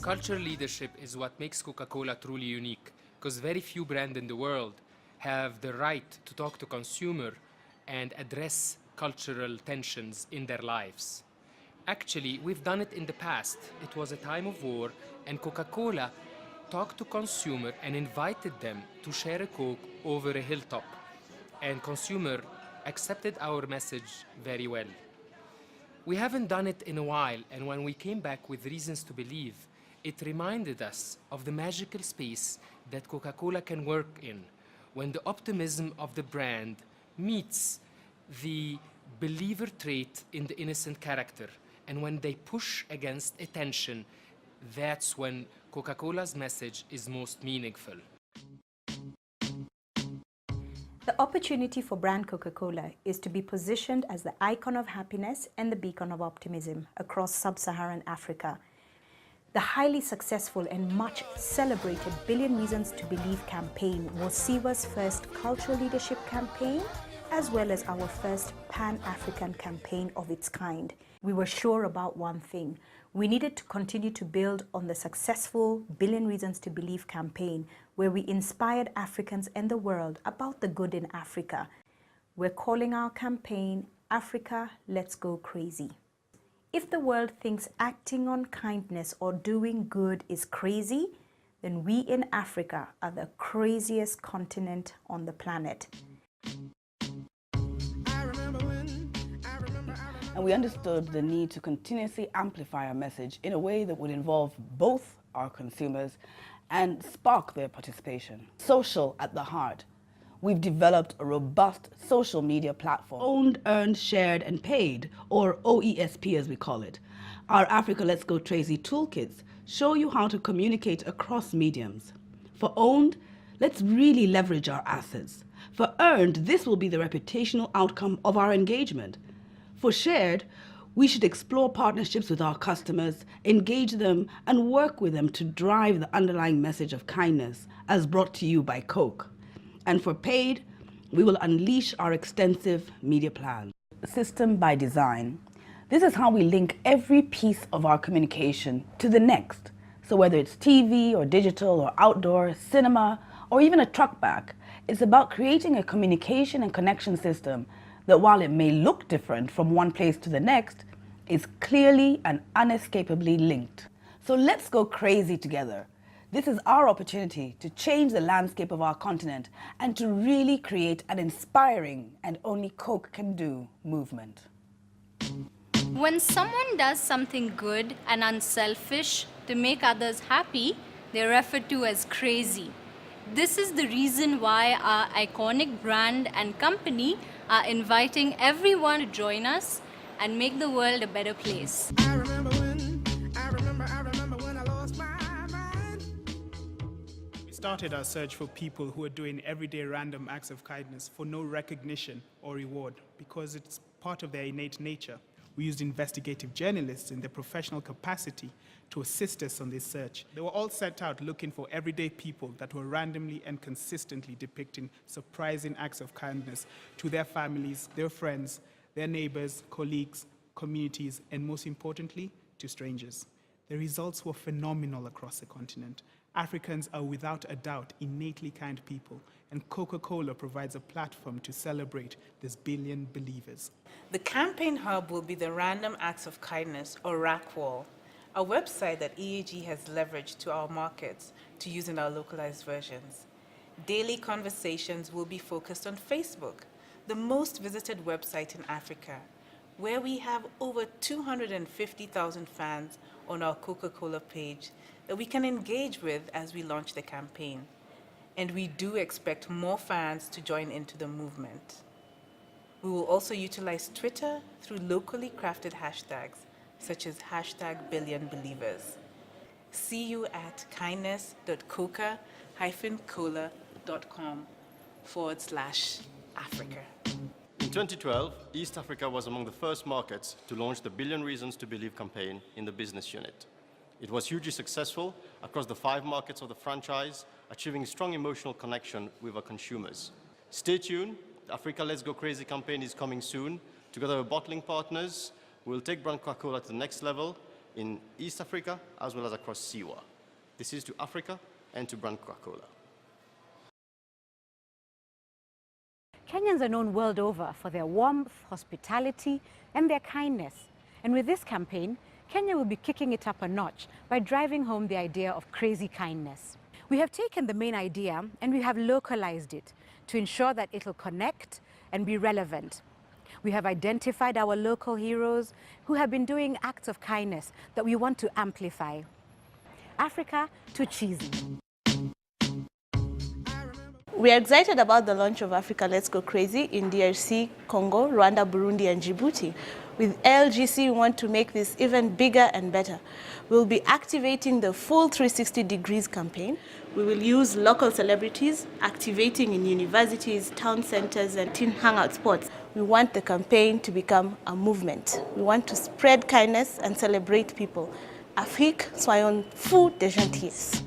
Cultural leadership is what makes Coca-Cola truly unique, because very few brands in the world have the right to talk to consumer and address cultural tensions in their lives. Actually, we've done it in the past. It was a time of war, and Coca-Cola talked to consumer and invited them to share a Coke over a hilltop. And consumer accepted our message very well. We haven't done it in a while, and when we came back with reasons to believe, it reminded us of the magical space that Coca-Cola can work in, when the optimism of the brand meets the believer trait in the innocent character, and when they push against attention, that's when Coca-Cola's message is most meaningful. The opportunity for brand Coca-Cola is to be positioned as the icon of happiness and the beacon of optimism across sub-Saharan Africa. The highly successful and much celebrated Billion Reasons to Believe campaign was CEWA's first cultural leadership campaign, as well as our first Pan-African campaign of its kind. We were sure about one thing. We needed to continue to build on the successful Billion Reasons to Believe campaign, where we inspired Africans and the world about the good in Africa. We're calling our campaign, Africa, Let's Go Crazy. If the world thinks acting on kindness or doing good is crazy, then we in Africa are the craziest continent on the planet. And we understood the need to continuously amplify our message in a way that would involve both our consumers and spark their participation. Social at the heart. We've developed a robust social media platform. Owned, earned, shared, and paid, or OESP as we call it. Our Africa Let's Go Crazy toolkits show you how to communicate across mediums. For owned, let's really leverage our assets. For earned, this will be the reputational outcome of our engagement. For shared, we should explore partnerships with our customers, engage them, and work with them to drive the underlying message of kindness, as brought to you by Coke. And for paid, we will unleash our extensive media plan. System by design. This is how we link every piece of our communication to the next. So whether it's TV or digital or outdoor, cinema, or even a truck back, it's about creating a communication and connection system that, while it may look different from one place to the next, is clearly and unescapably linked. So let's go crazy together. This is our opportunity to change the landscape of our continent and to really create an inspiring and only Coke can do movement. When someone does something good and unselfish to make others happy, they're referred to as crazy. This is the reason why our iconic brand and company are inviting everyone to join us and make the world a better place. I remember when I lost my mind. We started our search for people who are doing everyday random acts of kindness for no recognition or reward because it's part of their innate nature. We used investigative journalists in their professional capacity to assist us on this search. They were all set out looking for everyday people that were randomly and consistently depicting surprising acts of kindness to their families, their friends, their neighbors, colleagues, communities, and most importantly, to strangers. The results were phenomenal across the continent. Africans are without a doubt innately kind people, and Coca-Cola provides a platform to celebrate this billion believers. The campaign hub will be the Random Acts of Kindness, or RAC wall, a website that EAG has leveraged to our markets to use in our localized versions. Daily conversations will be focused on Facebook, the most visited website in Africa, where we have over 250,000 fans on our Coca-Cola page that we can engage with as we launch the campaign. And we do expect more fans to join into the movement. We will also utilize Twitter through locally crafted hashtags, such as #BillionBelievers. See you at kindness.coca-cola.com/Africa. In 2012, East Africa was among the first markets to launch the Billion Reasons to Believe campaign in the business unit. It was hugely successful across the 5 markets of the franchise, achieving strong emotional connection with our consumers. Stay tuned, the Africa Let's Go Crazy campaign is coming soon. Together with bottling partners, we'll take brand Coca-Cola to the next level in East Africa as well as across CEWA. This is to Africa and to brand Coca-Cola. Kenyans are known world over for their warmth, hospitality, and their kindness. And with this campaign, Kenya will be kicking it up a notch by driving home the idea of crazy kindness. We have taken the main idea and we have localized it to ensure that it'll connect and be relevant. We have identified our local heroes who have been doing acts of kindness that we want to amplify. Africa too cheesy. We are excited about the launch of Africa Let's Go Crazy in DRC, Congo, Rwanda, Burundi, and Djibouti. With LGC, we want to make this even bigger and better. We'll be activating the full 360 degrees campaign. We will use local celebrities, activating in universities, town centers, and teen hangout spots. We want the campaign to become a movement. We want to spread kindness and celebrate people. Afrique, soyons fous de gentillesse.